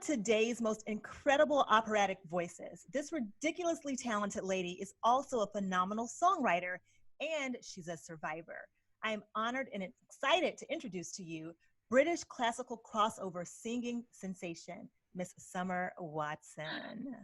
today's most incredible operatic voices. This ridiculously talented lady is also a phenomenal songwriter, and she's a survivor. I am honored and excited to introduce to you British classical crossover singing sensation, Miss Summer Watson.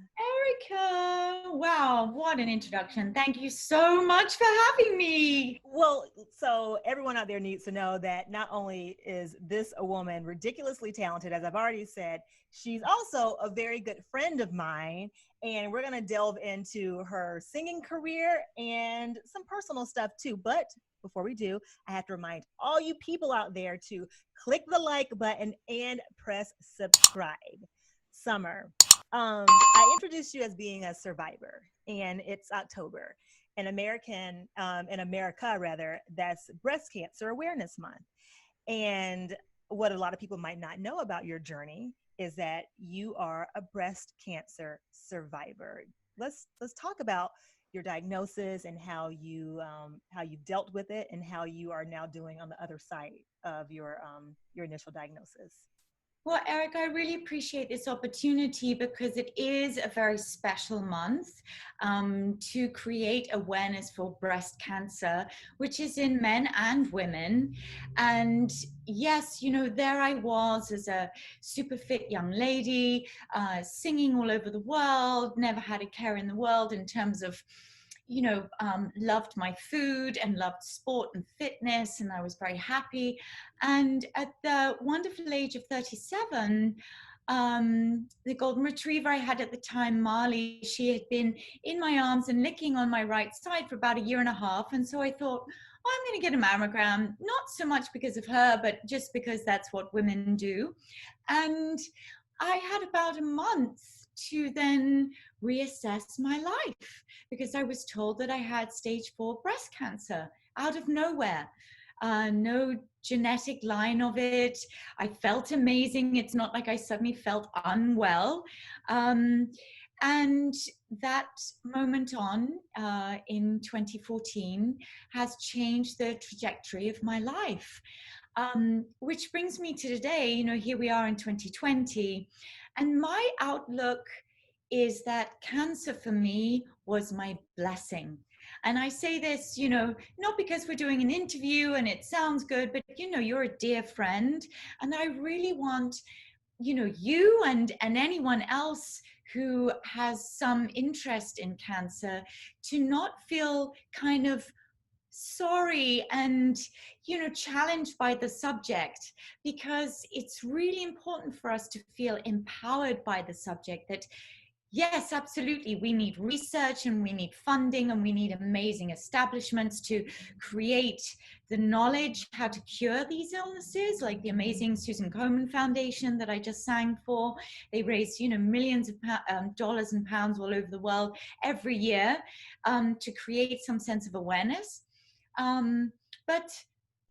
Erica, wow, what an introduction. Thank you so much for having me. Well, so everyone out there needs to know that not only is this a woman ridiculously talented, as I've already said, she's also a very good friend of mine. And we're going to delve into her singing career and some personal stuff too. But before we do, I have to remind all you people out there to click the like button and press subscribe. Summer, I introduced you as being a survivor, and it's October. In America rather, that's Breast Cancer Awareness Month. And what a lot of people might not know about your journey is that you are a breast cancer survivor. Let's talk about your diagnosis and how you've dealt with it and how you are now doing on the other side of your initial diagnosis. Well, Eric, I really appreciate this opportunity because it is a very special month to create awareness for breast cancer, which is in men and women. And yes, you know, there I was as a super fit young lady, singing all over the world, never had a care in the world in terms of, you know, loved my food and loved sport and fitness, and I was very happy. And at the wonderful age of 37, the golden retriever I had at the time, Marley, she had been in my arms and licking on my right side for about 1.5 years. And so I thought, oh, I'm going to get a mammogram, not so much because of her, but just because that's what women do. And I had about a month to then reassess my life because I was told that I had stage 4 breast cancer out of nowhere. No genetic line of it. I felt amazing. It's not like I suddenly felt unwell. And that moment on in 2014 has changed the trajectory of my life. Which brings me to today. You know, here we are in 2020, and my outlook is that cancer for me was my blessing. And I say this, you know, not because we're doing an interview and it sounds good, but, you know, you're a dear friend. And I really want, you know, you and anyone else who has some interest in cancer to not feel kind of sorry and, you know, challenged by the subject, because it's really important for us to feel empowered by the subject that, yes, absolutely, we need research and we need funding and we need amazing establishments to create the knowledge how to cure these illnesses, like the amazing Susan Komen Foundation that I just sang for. They raise, you know, millions of dollars and pounds all over the world every year to create some sense of awareness. But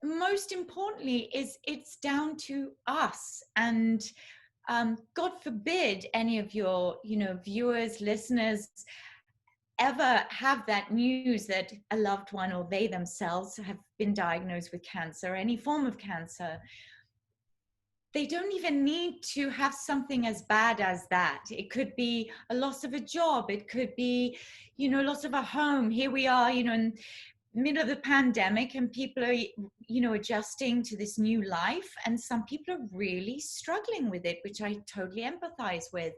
most importantly is it's down to us. And God forbid any of your, you know, viewers, listeners ever have that news that a loved one or they themselves have been diagnosed with cancer, any form of cancer. They don't even need to have something as bad as that. It could be a loss of a job. It could be, you know, loss of a home. Here we are, you know, in middle of the pandemic, and people are, you know, adjusting to this new life, and some people are really struggling with it, which I totally empathize with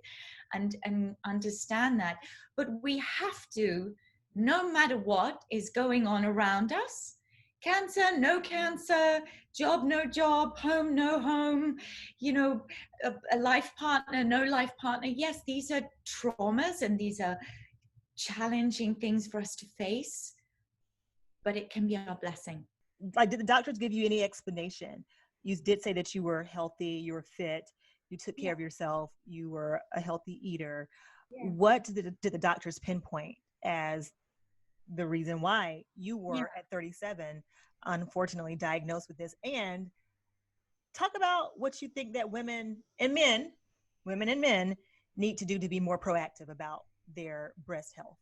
and understand that. But we have to, no matter what is going on around us, cancer, no cancer, job, no job, home, no home, you know, a life partner, no life partner. Yes, these are traumas and these are challenging things for us to face, but it can be our blessing. Like, did the doctors give you any explanation? You did say that you were healthy, you were fit, you took care of yourself, you were a healthy eater. Yeah. What did the doctors pinpoint as the reason why you were at 37, unfortunately diagnosed with this? And talk about what you think that women and men need to do to be more proactive about their breast health.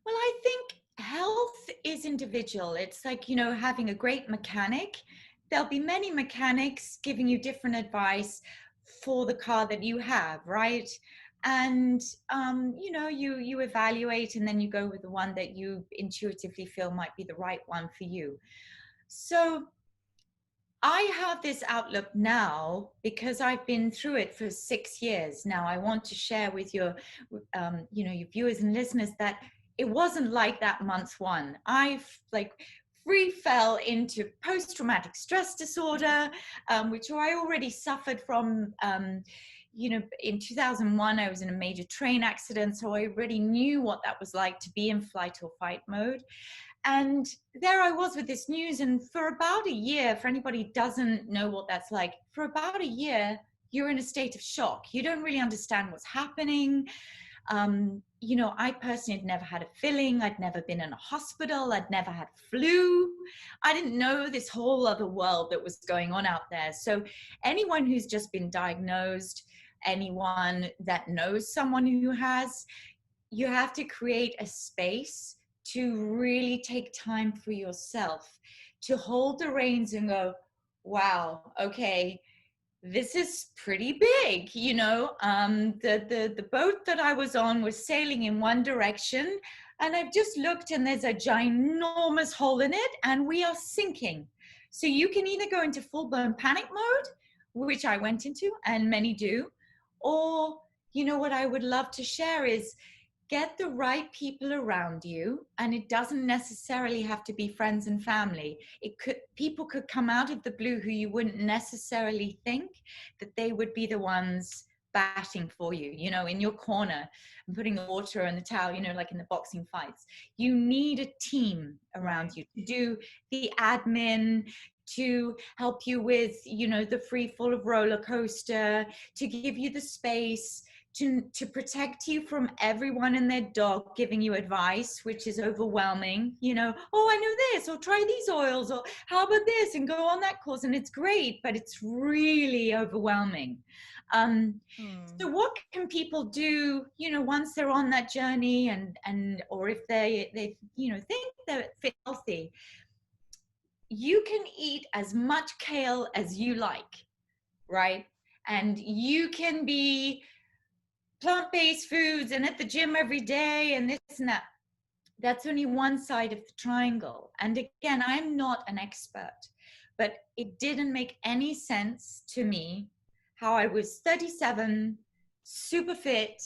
Well, I think health is individual. It's like, you know, having a great mechanic. There'll be many mechanics giving you different advice for the car that you have, right? And you know, you evaluate, and then you go with the one that you intuitively feel might be the right one for you. So I have this outlook now because I've been through it for 6 years now. I want to share with your, you know, your viewers and listeners that it wasn't like that month one. I've like free fell into post-traumatic stress disorder, which I already suffered from. You know, in 2001, I was in a major train accident, so I already knew what that was like to be in flight or fight mode. And there I was with this news, and for about a year, for anybody who doesn't know what that's like, for about a year, you're in a state of shock. You don't really understand what's happening. You know, I personally had never had a filling. I'd never been in a hospital. I'd never had flu. I didn't know this whole other world that was going on out there. So anyone who's just been diagnosed, anyone that knows someone who has, you have to create a space to really take time for yourself, to hold the reins and go, wow, okay, this is pretty big, you know. The boat that I was on was sailing in one direction, and I've just looked and there's a ginormous hole in it and we are sinking. So you can either go into full-blown panic mode, which I went into, and many do, or, you know, what I would love to share is get the right people around you, and it doesn't necessarily have to be friends and family. People could come out of the blue who you wouldn't necessarily think that they would be the ones batting for you, you know, in your corner and putting the water and the towel, you know, like in the boxing fights. You need a team around you to do the admin, to help you with, you know, the free fall of roller coaster, to give you the space, to protect you from everyone and their dog giving you advice, which is overwhelming. You know, oh, I know this, or try these oils, or how about this, and go on that course. And it's great, but it's really overwhelming. So what can people do, you know, once they're on that journey, and or if they you know, think they're fit, healthy? You can eat as much kale as you like, right? And you can be plant-based foods and at the gym every day and this and that. That's only one side of the triangle. And again, I'm not an expert, but it didn't make any sense to me how I was 37, super fit,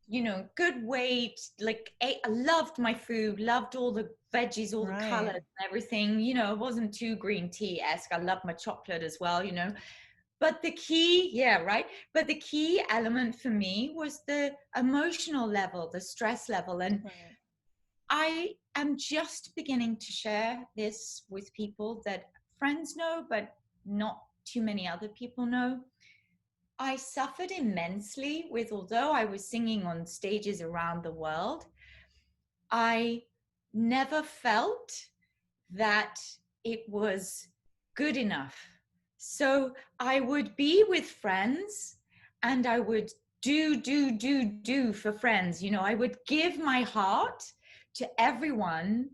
you know, good weight, like I loved my food, loved all the veggies, all the colors and everything, you know. It wasn't too green tea-esque. I loved my chocolate as well, you know. But the key, but the key element for me was the emotional level, the stress level. And I am just beginning to share this with people that friends know, but not too many other people know. I suffered immensely with, although I was singing on stages around the world, I never felt that it was good enough. So I would be with friends and I would do for friends. You know, I would give my heart to everyone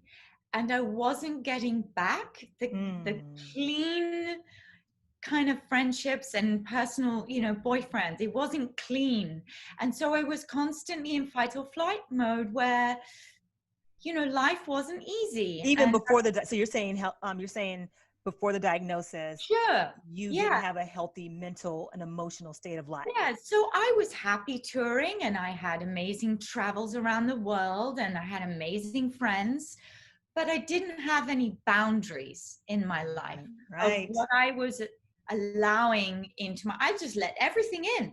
and I wasn't getting back the clean kind of friendships and personal, you know, boyfriends. It wasn't clean. And so I was constantly in fight or flight mode where, you know, life wasn't easy. Even before so you're saying before the diagnosis, sure, you didn't have a healthy mental and emotional state of life. Yeah, so I was happy touring and I had amazing travels around the world and I had amazing friends, but I didn't have any boundaries in my life of what I was allowing into my, I just let everything in.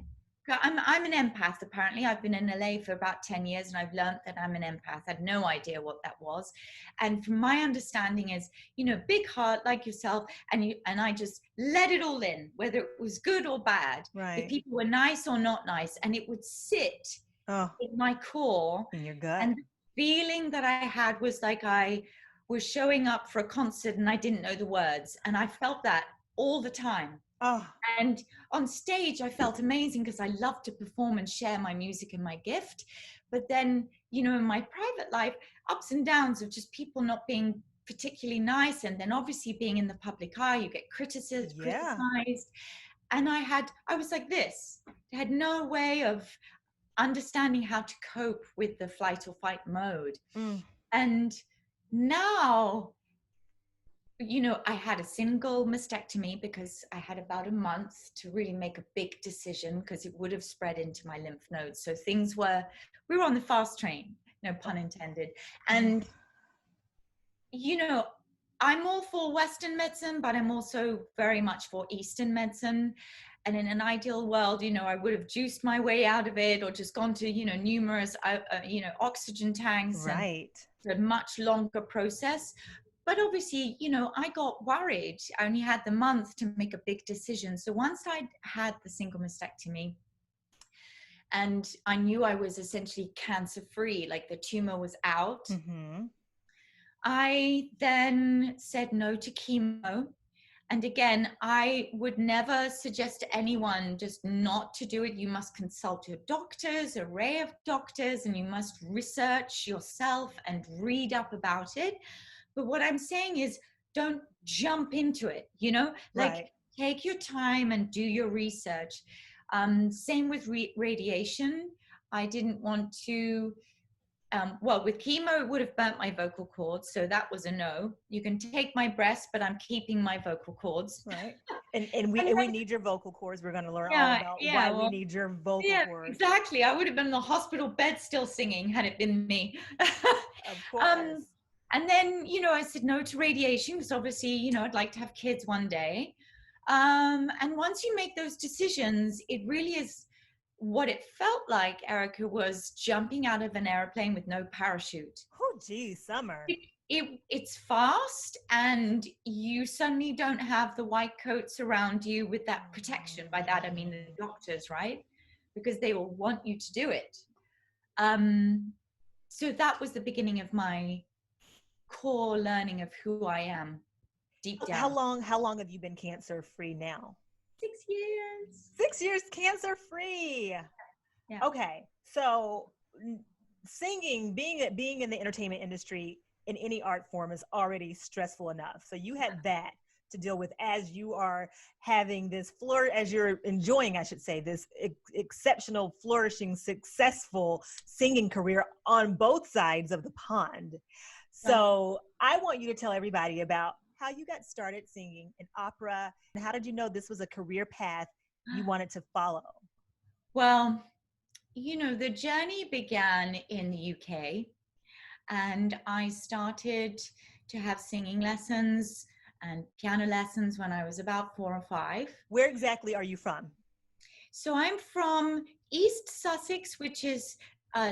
I'm an empath, apparently. I've been in LA for about 10 years and I've learned that I'm an empath. I had no idea what that was. And from my understanding is, you know, big heart like yourself, and I just let it all in, whether it was good or bad, if people were nice or not nice, and it would sit in my core. In your gut. And the feeling that I had was like I was showing up for a concert and I didn't know the words. And I felt that all the time. And on stage, I felt amazing because I love to perform and share my music and my gift. But then, you know, in my private life, ups and downs of just people not being particularly nice. And then obviously being in the public eye, you get criticized. And I was like this. I had no way of understanding how to cope with the flight or fight mode. And now, I had a single mastectomy because I had about a month to really make a big decision, because it would have spread into my lymph nodes. So we were on the fast train, no pun intended. And, I'm all for Western medicine, but I'm also very much for Eastern medicine. And in an ideal world, I would have juiced my way out of it, or just gone to, numerous, oxygen tanks. Right. And a much longer process. But obviously, I got worried. I only had the month to make a big decision. So once I had the single mastectomy, and I knew I was essentially cancer-free, like the tumor was out, I then said no to chemo. And again, I would never suggest to anyone just not to do it. You must consult your doctors, array of doctors, and you must research yourself and read up about it. But what I'm saying is, don't jump into it, Right. Take your time and do your research. Same with radiation. I didn't want to, with chemo, it would have burnt my vocal cords. So that was a no. You can take my breast, but I'm keeping my vocal cords. Right. And we need your vocal cords. We're going to learn all about why we need your vocal cords. Exactly. I would have been in the hospital bed still singing had it been me. Of course. And then, I said no to radiation, because obviously, I'd like to have kids one day. And once you make those decisions, it really is, what it felt like, Erica, was jumping out of an airplane with no parachute. Oh, gee, summer. It's fast, and you suddenly don't have the white coats around you with that protection. By that, I mean the doctors, right? Because they will want you to do it. So that was the beginning of my core learning of who I am deep down. How long have you been cancer free now? 6 years. 6 years cancer free. Yeah. Okay. So singing, being in the entertainment industry in any art form is already stressful enough. So you had that to deal with as you are having this as you're enjoying, I should say, this exceptional, flourishing, successful singing career on both sides of the pond. So I want you to tell everybody about how you got started singing in opera, and how did you know this was a career path you wanted to follow? Well, the journey began in the UK, and I started to have singing lessons and piano lessons when I was about 4 or 5. Where exactly are you from? So I'm from East Sussex, which is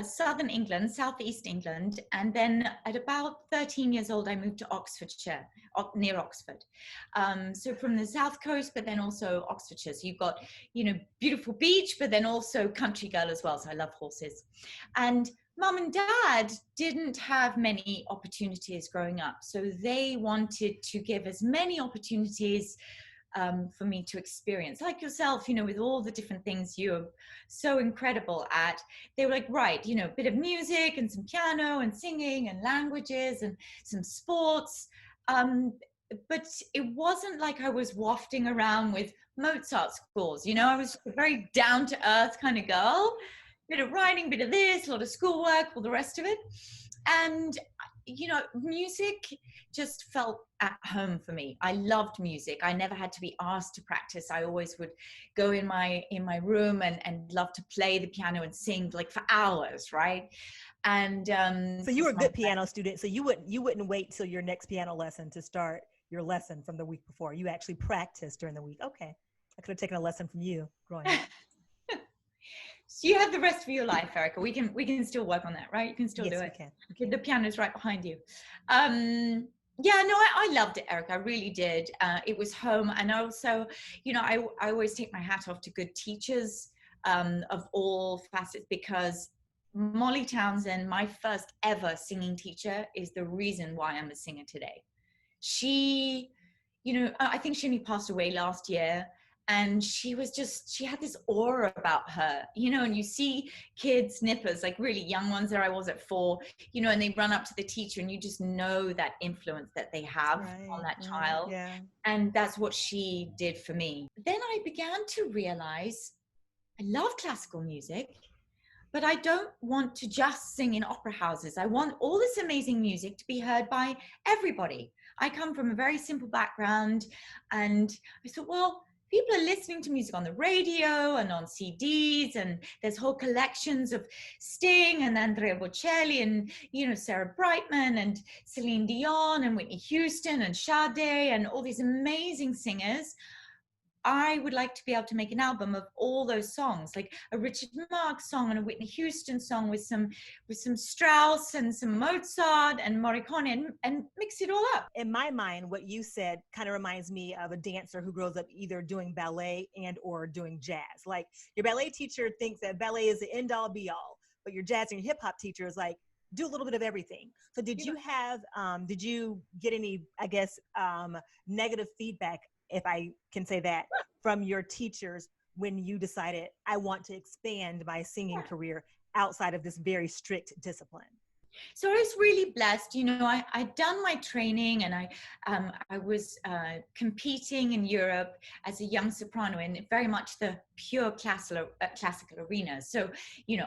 southern England, southeast England. And then at about 13 years old, I moved to Oxfordshire, near Oxford. So from the south coast, but then also Oxfordshire. So you've got, beautiful beach, but then also country girl as well. So I love horses. And Mum and Dad didn't have many opportunities growing up. So they wanted to give as many opportunities for me to experience, like yourself, with all the different things you're so incredible at. They were like, right, a bit of music and some piano and singing and languages and some sports. But it wasn't like I was wafting around with Mozart scores. I was a very down to earth kind of girl, bit of writing, bit of this, a lot of schoolwork, all the rest of it. And music just felt at home for me. I loved music. I never had to be asked to practice. I always would go in my room and love to play the piano and sing like for hours, right? And so you were a good piano student. So you wouldn't wait till your next piano lesson to start your lesson from the week before. You actually practiced during the week. Okay, I could have taken a lesson from you growing up. So you have the rest of your life, Erica. We can still work on that, right? You can still do it. Can. Okay, the piano's right behind you. I loved it, Erica. I really did. It was home, and also, I always take my hat off to good teachers of all facets, because Molly Townsend, my first ever singing teacher, is the reason why I'm a singer today. She, I think she only passed away last year. And she had this aura about her, and you see kids, nippers, like really young ones. There I was at 4, and they run up to the teacher, and you just know that influence that they have on that child. Yeah. And that's what she did for me. Then I began to realize I love classical music, but I don't want to just sing in opera houses. I want all this amazing music to be heard by everybody. I come from a very simple background, and I thought, well, people are listening to music on the radio and on CDs, and there's whole collections of Sting and Andrea Bocelli and, Sarah Brightman and Celine Dion and Whitney Houston and Sade and all these amazing singers. I would like to be able to make an album of all those songs, like a Richard Marx song and a Whitney Houston song with some Strauss and some Mozart and Morricone and mix it all up. In my mind, what you said kind of reminds me of a dancer who grows up either doing ballet and or doing jazz. Like your ballet teacher thinks that ballet is the end all be all, but your jazz and your hip hop teacher is like, do a little bit of everything. So did you get any, I guess, negative feedback, if I can say that, from your teachers when you decided, I want to expand my singing career outside of this very strict discipline? So I was really blessed. I'd done my training, and I was competing in Europe as a young soprano in very much the pure classical arena. So,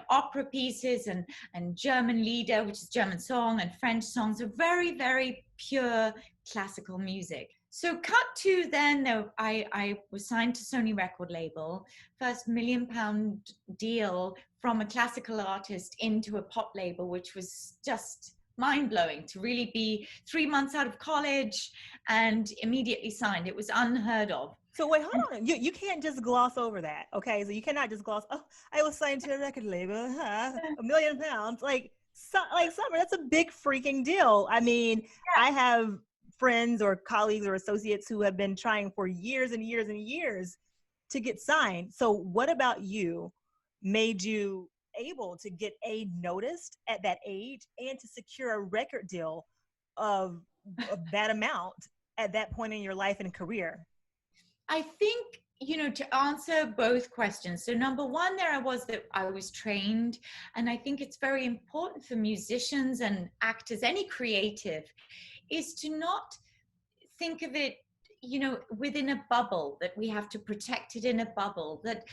opera pieces and German Lieder, which is German song, and French songs are very, very pure classical music. So cut to then, I was signed to SONY record label, first £1 million deal from a classical artist into a pop label, which was just mind-blowing to really be 3 months out of college and immediately signed. It was unheard of. So wait, hold on. You can't just gloss over that, okay? So you cannot just gloss, oh, I was signed to a record label, £1 million. Like Summer, that's a big freaking deal. I mean, yeah. I have friends or colleagues or associates who have been trying for years and years and years to get signed. So what about you made you able to get noticed at that age and to secure a record deal of that amount at that point in your life and career? I think, to answer both questions. So number one, there I was trained, and I think it's very important for musicians and actors, any creative, is to not think of it, within a bubble, that we have to protect it in a bubble, that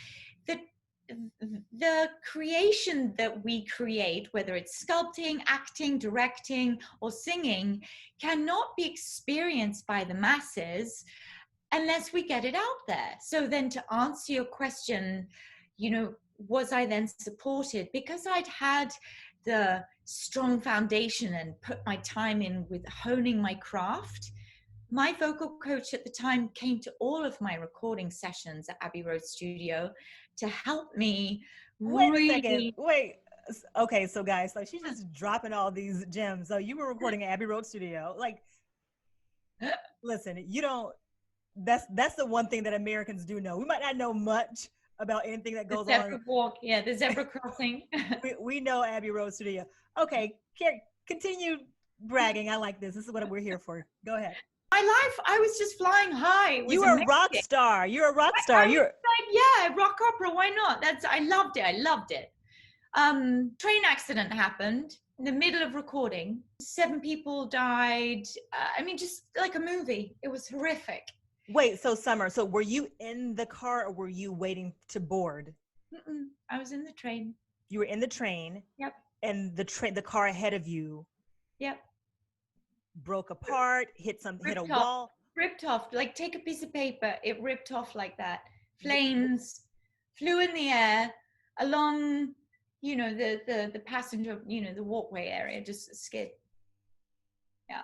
the creation that we create, whether it's sculpting, acting, directing, or singing, cannot be experienced by the masses unless we get it out there. So then, to answer your question, was I then supported? Because I'd had the strong foundation and put my time in with honing my craft, my vocal coach at the time came to all of my recording sessions at Abbey Road Studio to help me. Wait a second. Wait. Okay, so guys, like she's just dropping all these gems. So you were recording at Abbey Road Studio. Like, listen, that's the one thing that Americans do know. We might not know much about anything that goes on. The zebra crossing. we know Abbey Road Studio. Okay, continue bragging. I like this. This is what we're here for. Go ahead. My life, I was just flying high. You were a rock star. You're a rock star. Rock opera. Why not? I loved it. Train accident happened in the middle of recording. 7 people died. Just like a movie. It was horrific. Wait, so Summer, were you in the car or were you waiting to board? I was in the train. You were in the train? Yep. And the car ahead of you? Yep. Broke apart, hit a wall? Ripped off, like take a piece of paper, it ripped off like that. Flames flew in the air along, the passenger, the walkway area, just skid. Yeah.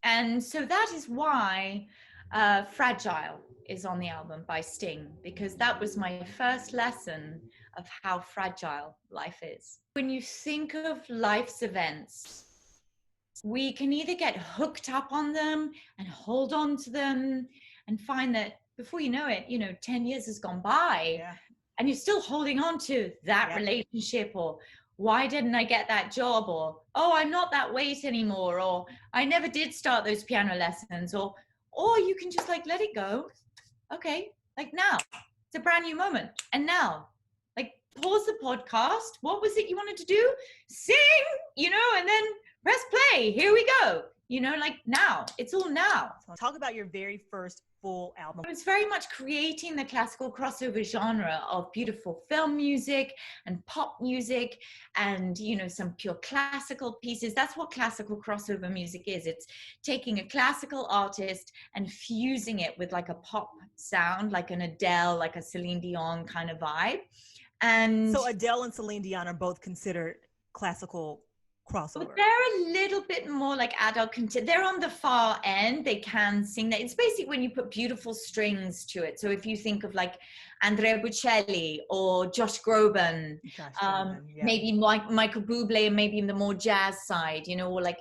And so that is why Fragile is on the album by Sting, because that was my first lesson of how fragile life is. When you think of life's events, we can either get hooked up on them and hold on to them and find that before you know it, 10 years has gone by, yeah, and you're still holding on to that, yeah, relationship, or why didn't I get that job, or, oh, I'm not that weight anymore, or I never did start those piano lessons, or you can just let it go. Okay, like now. It's a brand new moment. And now, like, pause the podcast. What was it you wanted to do? Sing, you know, and then press play. Here we go. You know, like now. It's all now. Talk about your very first full album. It was very much creating the classical crossover genre of beautiful film music and pop music and, you know, some pure classical pieces. That's what classical crossover music is. It's taking a classical artist and fusing it with like a pop sound, like an Adele, like a Celine Dion kind of vibe. And so Adele and Celine Dion are both considered classical crossover. But they're a little bit more like adult content. They're on the far end. They can sing that. It's basically when you put beautiful strings to it. So if you think of like Andrea Bocelli or Josh Groban, maybe Michael Bublé, maybe in the more jazz side, you know, or like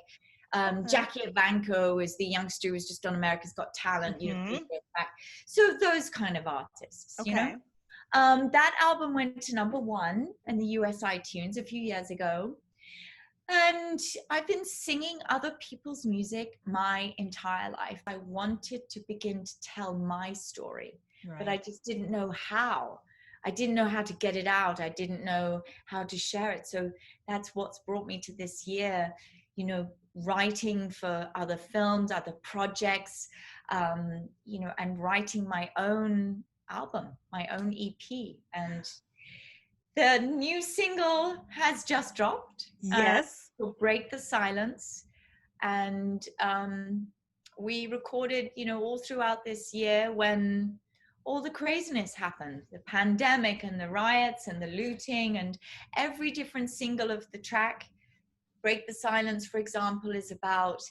Jackie Evancho is the youngster who's just on America's Got Talent, you know, back. So those kind of artists, you know. That album went to #1 in the US iTunes a few years ago. And I've been singing other people's music my entire life. I wanted to begin to tell my story, but I just didn't know how. I didn't know how to get it out. I didn't know how to share it. So that's what's brought me to this year, you know, writing for other films, other projects, you know, and writing my own album, my own EP. And the new single has just dropped. Yes. Break the Silence. And we recorded, you know, all throughout this year when all the craziness happened, the pandemic and the riots and the looting, and every different single of the track. Break the Silence, for example, is about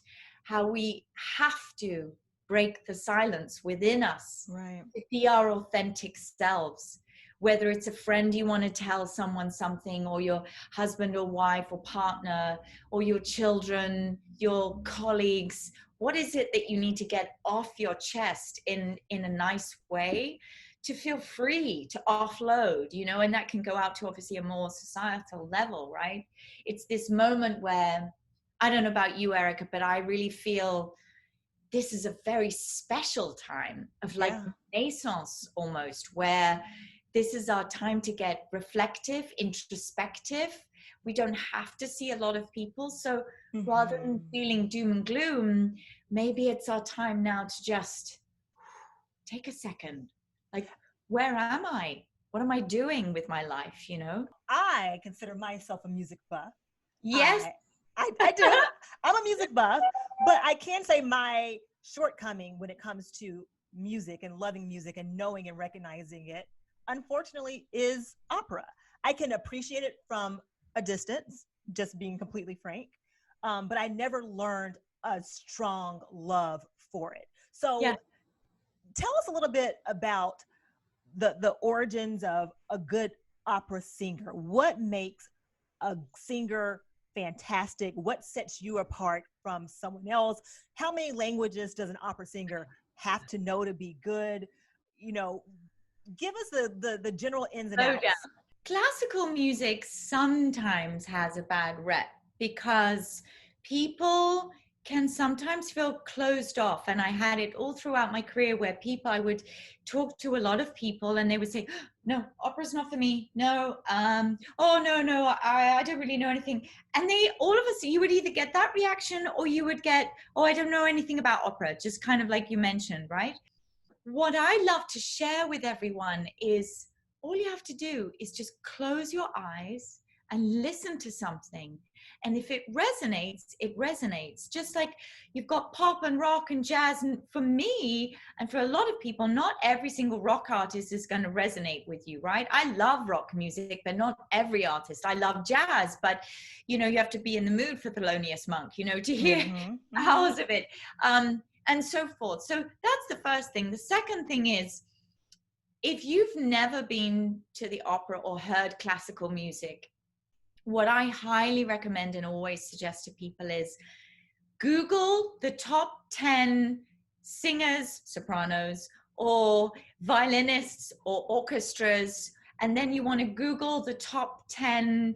how we have to break the silence within us to be our authentic selves. Whether it's a friend you want to tell someone something, or your husband or wife or partner, or your children, your colleagues, what is it that you need to get off your chest in a nice way to feel free, to offload, you know? And that can go out to obviously a more societal level, right? It's this moment where, I don't know about you, Erica, but I really feel this is a very special time of like renaissance almost, where this is our time to get reflective, introspective. We don't have to see a lot of people. So rather than feeling doom and gloom, maybe it's our time now to just take a second. Like, where am I? What am I doing with my life, you know? I consider myself a music buff. Yes. I do. I'm a music buff, but I can say my shortcoming when it comes to music and loving music and knowing and recognizing it, unfortunately, is opera. I can appreciate it from a distance, just being completely frank, but I never learned a strong love for it. So tell us a little bit about the origins of a good opera singer. What makes a singer fantastic? What sets you apart from someone else? How many languages does an opera singer have to know to be good? You know, give us the general ins and outs. Classical music sometimes has a bad rep because people can sometimes feel closed off. And I had it all throughout my career where I would talk to a lot of people and they would say, no, opera's not for me. No, oh, no, I don't really know anything. And all of us, you would either get that reaction or you would get, oh, I don't know anything about opera, just kind of like you mentioned, right? What I love to share with everyone is all you have to do is just close your eyes and listen to something. And if it resonates, it resonates. Just like you've got pop and rock and jazz. And for me, and for a lot of people, not every single rock artist is going to resonate with you, right? I love rock music, but not every artist. I love jazz, but, you know, you have to be in the mood for Thelonious Monk, you know, to hear hours of it, and so forth. So that's the first thing. The second thing is, if you've never been to the opera or heard classical music, what I highly recommend and always suggest to people is Google the top 10 singers, sopranos, or violinists or orchestras, and then you want to Google the top 10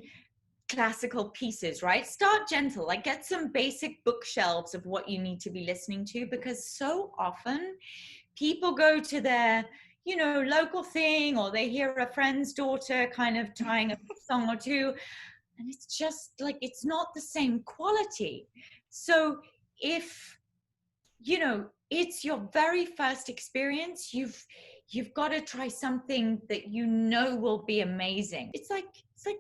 classical pieces, right? Start gentle, like get some basic bookshelves of what you need to be listening to, because so often people go to their you know, local thing, or they hear a friend's daughter kind of trying a song or two, and it's just like, it's not the same quality. So if, you know, it's your very first experience, you've got to try something that you know will be amazing. It's like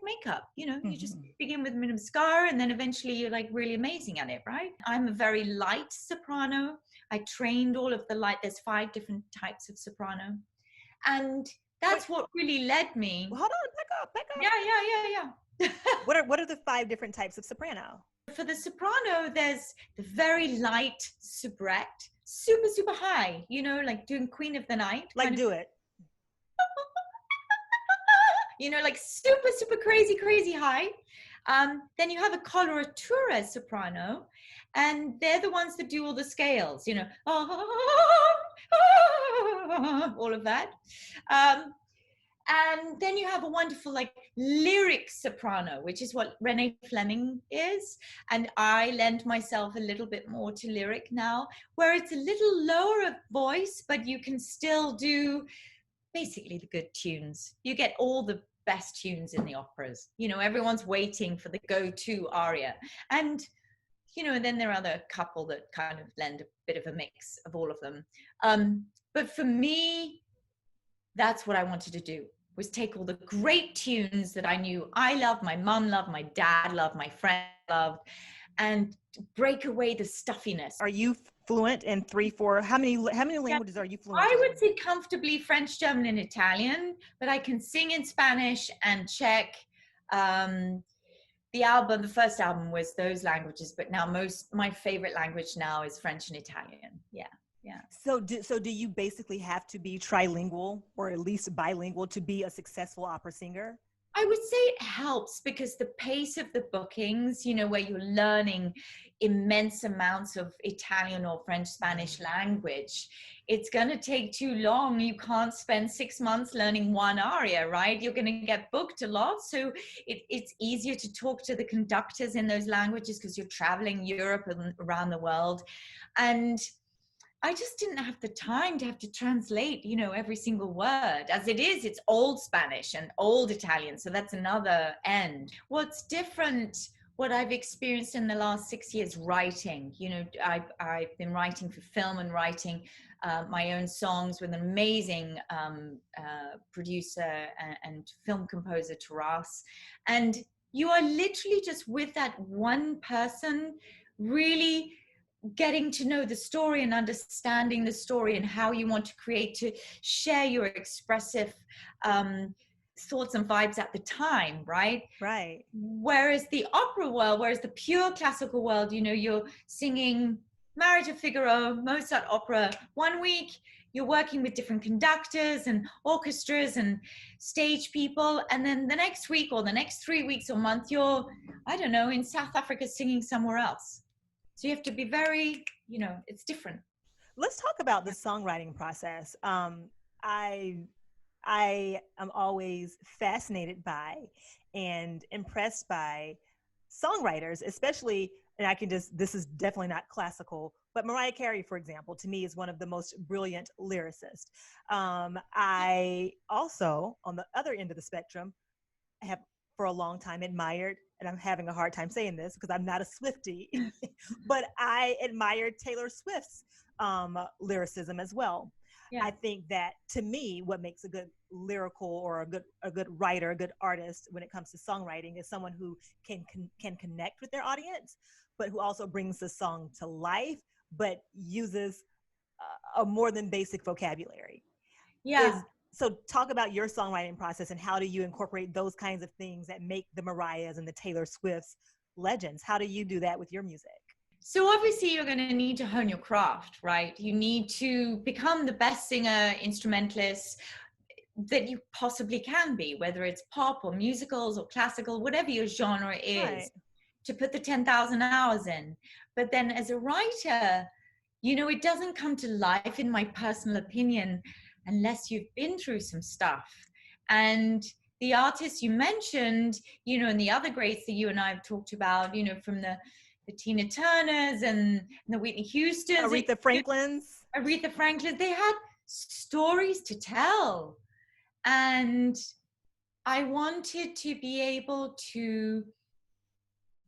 makeup, you know, you just begin with a bit of mascara and then eventually you're like really amazing at it, right? I'm a very light soprano. I trained all of the light. There's 5 different types of soprano. And that's what really led me. Well, hold on, back up. Yeah. What are the 5 different types of soprano? For the soprano, there's the very light soubrette, super, super high, you know, like doing Queen of the Night. Like do it. You know, like super, super crazy, crazy high. Then you have a coloratura soprano, and they're the ones that do all the scales, you know, all of that. And then you have a wonderful like lyric soprano, which is what Renee Fleming is. And I lend myself a little bit more to lyric now, where it's a little lower of voice, but you can still do basically the good tunes. You get all the best tunes in the operas. You know, everyone's waiting for the go-to aria. And, you know, and then there are the couple that kind of lend a bit of a mix of all of them. But for me, that's what I wanted to do, was take all the great tunes that I knew I loved, my mom loved, my dad loved, my friend loved, and break away the stuffiness. Are you fluent in 3, 4? How many languages are you fluent in? I would say comfortably French, German, and Italian, but I can sing in Spanish and Czech. The first album was those languages, but now my favorite language now is French and Italian. Yeah. So do you basically have to be trilingual or at least bilingual to be a successful opera singer? I would say it helps because the pace of the bookings, you know, where you're learning immense amounts of Italian or French, Spanish language, it's going to take too long. You can't spend 6 months learning one aria, right? You're going to get booked a lot. So it's easier to talk to the conductors in those languages because you're traveling Europe and around the world. And I just didn't have the time to have to translate, you know, every single word. As it is, it's old Spanish and old Italian. So that's another end. What's different, what I've experienced in the last 6 years, writing. You know, I've been writing for film and writing my own songs with an amazing producer and film composer, Taras. And you are literally just with that one person, really getting to know the story and understanding the story and how you want to create, to share your expressive thoughts and vibes at the time, right? Right. Whereas the opera world, whereas the pure classical world, you know, you're singing Marriage of Figaro, Mozart opera 1 week, you're working with different conductors and orchestras and stage people, and then the next week or the next 3 weeks or month, you're, I don't know, in South Africa singing somewhere else. So you have to be very, you know, it's different. Let's talk about the songwriting process. I am always fascinated by and impressed by songwriters, especially, and this is definitely not classical, but Mariah Carey, for example, to me is one of the most brilliant lyricists. I also, on the other end of the spectrum, have for a long time admired, and I'm having a hard time saying this because I'm not a Swiftie, but I admired Taylor Swift's lyricism as well. Yeah. I think that, to me, what makes a good lyrical or a good writer, a good artist when it comes to songwriting is someone who can connect with their audience, but who also brings the song to life, but uses a more than basic vocabulary. Yeah. So talk about your songwriting process and how do you incorporate those kinds of things that make the Mariahs and the Taylor Swifts legends? How do you do that with your music? So obviously you're going to need to hone your craft, right? You need to become the best singer, instrumentalist that you possibly can be, whether it's pop or musicals or classical, whatever your genre is, right, to put the 10,000 hours in. But then as a writer, you know, it doesn't come to life, in my personal opinion, unless you've been through some stuff. And the artists you mentioned, you know, and the other greats that you and I have talked about, you know, from the Tina Turners and the Whitney Houstons, Aretha Franklins, they had stories to tell. And I wanted to be able to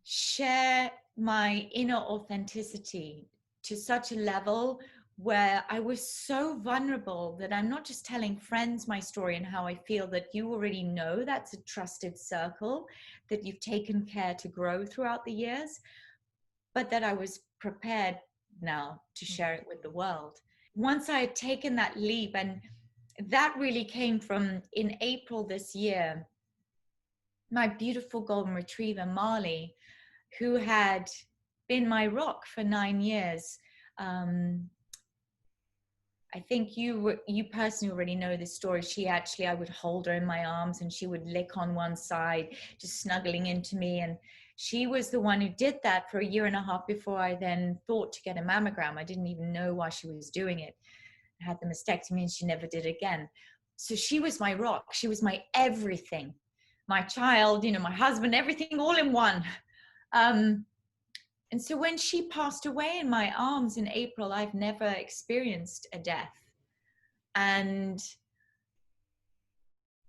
share my inner authenticity to such a level where I was so vulnerable that I'm not just telling friends my story and how I feel, that you already know that's a trusted circle that you've taken care to grow throughout the years, but that I was prepared now to share it with the world. Once I had taken that leap, and that really came from in April this year, my beautiful golden retriever, Marley, who had been my rock for 9 years. I think you personally already know this story. I would hold her in my arms and she would lick on one side, just snuggling into me. And she was the one who did that for 1.5 years before I then thought to get a mammogram. I didn't even know why she was doing it. I had the mastectomy and she never did again. So she was my rock. She was my everything, my child, my husband, everything all in one. And so when she passed away in my arms in April, I've never experienced a death. And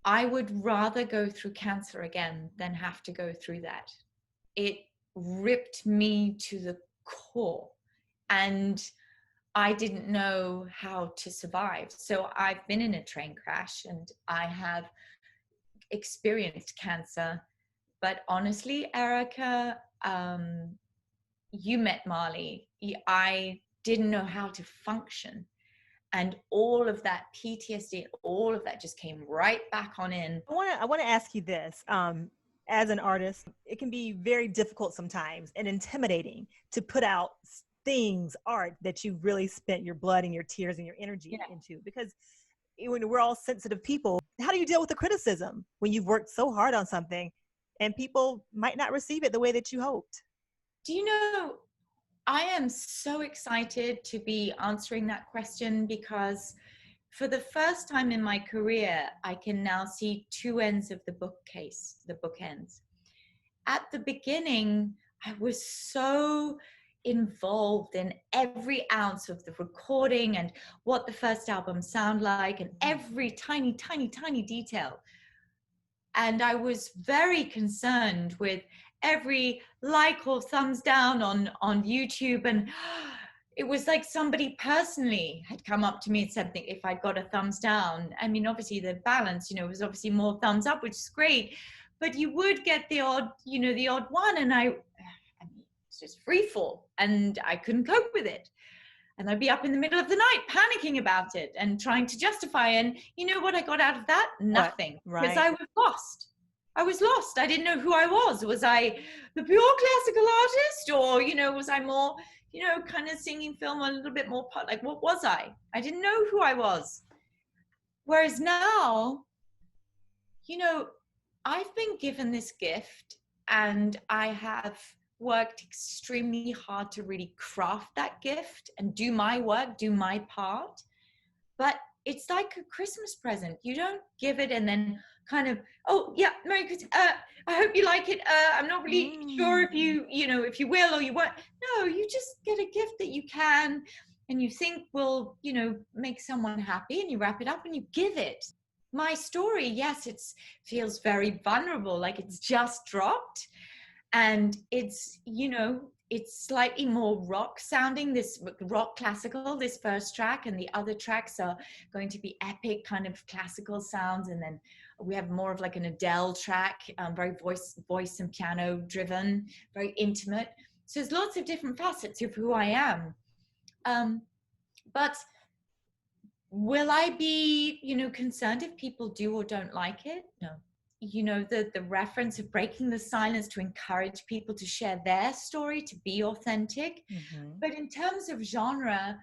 I would rather go through cancer again than have to go through that. It ripped me to the core and I didn't know how to survive. So I've been in a train crash and I have experienced cancer. But honestly, Erica, you met Marley. I didn't know how to function. And all of that PTSD, all of that just came right back on in. I want to ask you this. As an artist, it can be very difficult sometimes and intimidating to put out art that you really spent your blood and your tears and your energy into, because when we're all sensitive people. How do you deal with the criticism when you've worked so hard on something and people might not receive it the way that you hoped? Do you know, I am so excited to be answering that question, because for the first time in my career, I can now see two ends of the bookcase, the bookends. At the beginning, I was so involved in every ounce of the recording and what the first album sounded like and every tiny, tiny, tiny detail. And I was very concerned with every like or thumbs down on YouTube. And it was like somebody personally had come up to me and said that if I got a thumbs down, I mean, obviously the balance, was obviously more thumbs up, which is great, but you would get the odd, the odd one. And I mean, it's just free fall and I couldn't cope with it. And I'd be up in the middle of the night panicking about it and trying to justify. And you know what I got out of that? Nothing. Because I was lost. I was lost. I didn't know who I was. Was I the pure classical artist? Or, was I more, kind of singing film a little bit more, like what was I? I didn't know who I was. Whereas now, I've been given this gift and I have worked extremely hard to really craft that gift and do my work, do my part. But it's like a Christmas present. You don't give it and then kind of, oh yeah, Merry Christmas. I hope you like it. I'm not really sure if if you will or you won't. No, you just get a gift that you can and you think will, make someone happy, and you wrap it up and you give it. My story, yes, it feels very vulnerable, like it's just dropped. And it's, it's slightly more rock sounding, this rock classical, this first track, and the other tracks are going to be epic kind of classical sounds. And then we have more of like an Adele track, very voice and piano driven, very intimate. So there's lots of different facets of who I am. But will I be, concerned if people do or don't like it? No. The reference of breaking the silence to encourage people to share their story, to be authentic. But in terms of genre,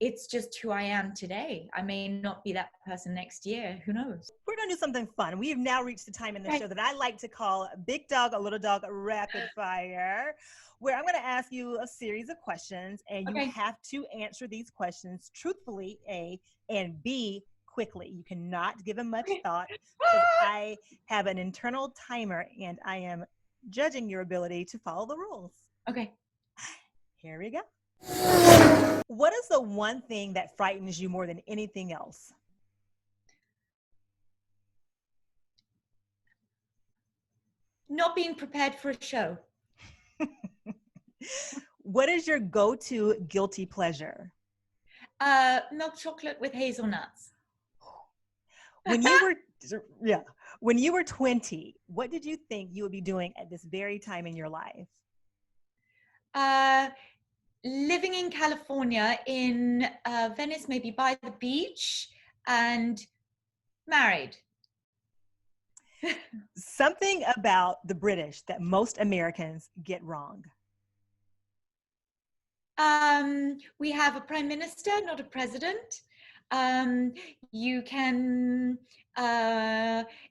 it's just who I am today. I may not be that person next year. Who knows? We're going to do something fun. We have now reached the time in the show that I like to call Big Dog, a Little Dog, rapid fire, where I'm going to ask you a series of questions and you have to answer these questions truthfully, A, and B, quickly. You cannot give them much thought. I have an internal timer and I am judging your ability to follow the rules. Okay. Here we go. What is the one thing that frightens you more than anything else? Not being prepared for a show. What is your go-to guilty pleasure? Milk chocolate with hazelnuts. When you were, yeah, when you were 20, what did you think you would be doing at this very time in your life? Living in California, in Venice, maybe by the beach, and married. Something about the British that most Americans get wrong. We have a prime minister, not a president. You can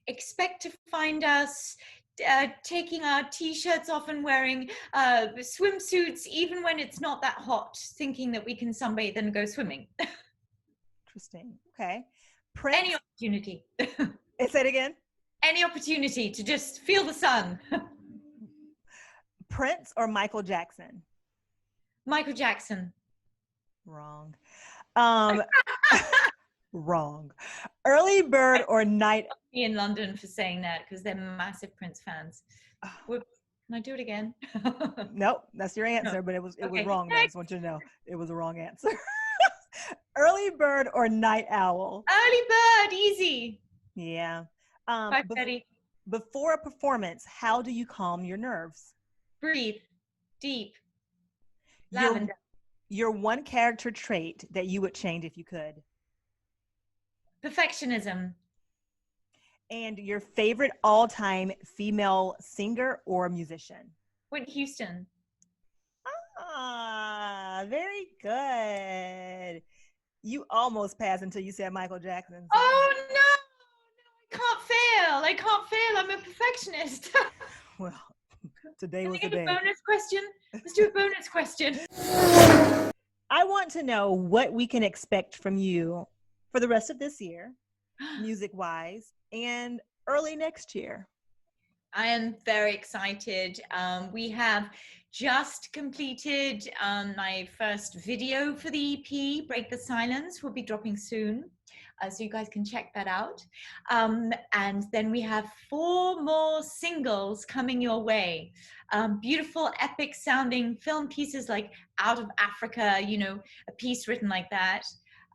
expect to find us taking our t-shirts off and wearing swimsuits even when it's not that hot, thinking that we can sunbathe and go swimming. Interesting. Okay. Prince. Any opportunity. Say it again. Any opportunity to just feel the sun. Prince or Michael Jackson? Michael Jackson. Wrong. Wrong. Early bird or night? In London for saying that because they're massive Prince fans. Can I do it again? Nope, that's your answer, no. But it was wrong. I just want you to know it was a wrong answer. Early bird or night owl? Early bird, easy. Yeah. Bye, Betty. Before a performance, how do you calm your nerves? Breathe deep. Lavender. Your one character trait that you would change if you could? Perfectionism. And your favorite all-time female singer or musician? Whitney Houston. Ah, very good. You almost passed until you said Michael Jackson. Oh, no, I can't fail. I'm a perfectionist. Well, today was the day. Bonus question. Let's do a bonus question. I want to know what we can expect from you for the rest of this year, music-wise, and early next year. I am very excited. We have just completed my first video for the EP, Break the Silence, will be dropping soon. So you guys can check that out. And then we have 4 more singles coming your way. Beautiful, epic sounding film pieces like Out of Africa, you know, a piece written like that.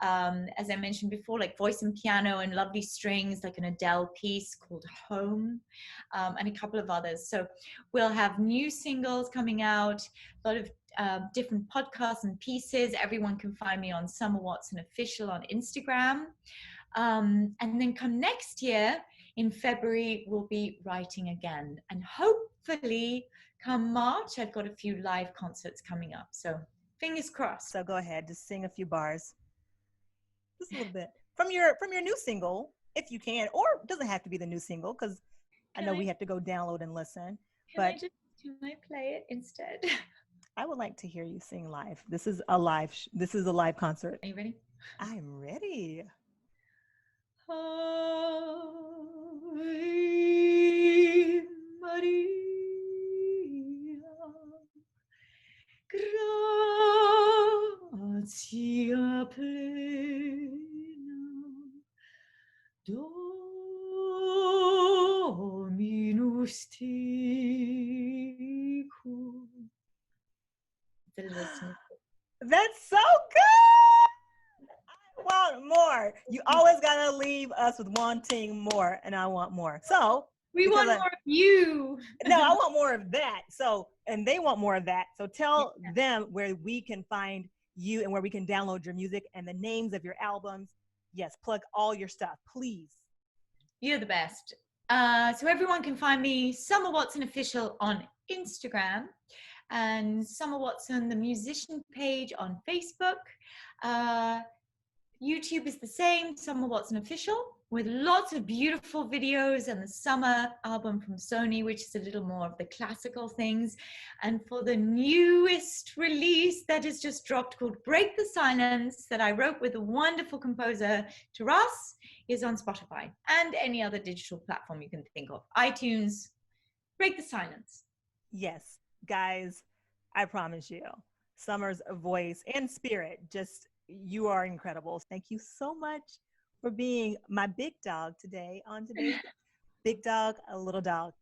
As I mentioned before, like voice and piano and lovely strings, like an Adele piece called Home, and a couple of others. So we'll have new singles coming out, a lot of different podcasts and pieces. Everyone can find me on Summer Watson Official on Instagram. And then come next year in February, we'll be writing again. And hopefully come March, I've got a few live concerts coming up. So fingers crossed. So go ahead, just sing a few bars. Just a little bit from your new single, if you can, or it doesn't have to be the new single because I know we have to go download and listen. Can I play it instead? I would like to hear you sing live. This is a live concert. Are you ready? I'm ready. Ave Maria, gratia plena, Dominus tecum. That's so good. I want more. You always gotta leave us with wanting more, and I want more. So we want more of you. No, I want more of that. So, and they want more of that. So tell them where we can find you and where we can download your music and the names of your albums. Yes, plug all your stuff, please. You're the best. So everyone can find me, Summer Watson Official on Instagram, and Summer Watson, the musician page on Facebook. YouTube is the same, Summer Watson Official, with lots of beautiful videos and the summer album from SONY, which is a little more of the classical things. And for the newest release that is just dropped called Break the Silence, that I wrote with a wonderful composer, Taras, is on Spotify and any other digital platform you can think of. iTunes, Break the Silence. Yes, guys, I promise you, Summer's voice and spirit. Just, you are incredible. Thank you so much for being my big dog today on today's Big Dog, a Little Dog.